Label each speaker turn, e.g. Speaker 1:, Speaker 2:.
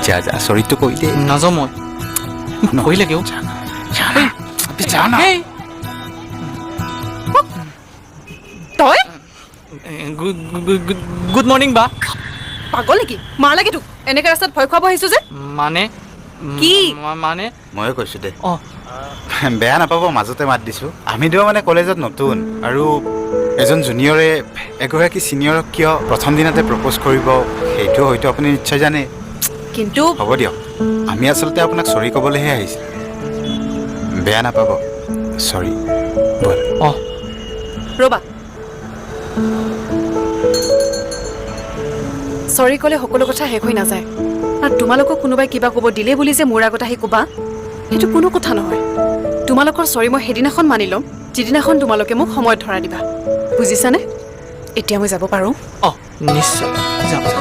Speaker 1: যা যা চৰিটো কৈ দে
Speaker 2: নাযাওঁ মই ভয় লাগে
Speaker 1: যা না
Speaker 3: তই
Speaker 2: গুড মৰ্ণিং বা
Speaker 3: পাগল নেকি মাৰ লাগে তোক এনেকে ৰাস্তাত ভয় খুৱাব আহিছো যে
Speaker 2: মানে
Speaker 3: কি
Speaker 2: মানে
Speaker 1: ময়ে কৈছোঁ দে
Speaker 2: অঁ
Speaker 1: বেয়া নাপাব মাজতে মাত দিছোঁ আমি দুয়ো মানে কলেজত নতুন আৰু এজন জুনিয়ৰে এগৰাকী ছিনিয়ৰক কিয় প্ৰথম দিনতে প্ৰপ'জ কৰিব সেইটো হয়তো আপুনি নিশ্চয় জানে
Speaker 3: কিন্তু
Speaker 1: হ'ব দিয়ক আমি আচলতে আপোনাক চৰি ক'বলৈহে আহিছোঁ বেয়া নাপাব চৰি ব'ল
Speaker 2: অঁ
Speaker 3: ৰ'বা চৰি ক'লে সকলো কথা শেষ হৈ নাযায় আৰু তোমালোকক কোনোবাই কিবা ক'ব দিলে বুলি যে মোৰ আগত আহি ক'বা সেইটো কোনো কথা নহয় তোমালোকৰ চৰি মই সেইদিনাখন মানি ল'ম যিদিনাখন তোমালোকে মোক সময়ত ধৰা দিবা বুজিছানে এতিয়া মই যাব পাৰোঁ
Speaker 2: অঁ নিশ্চয় যাম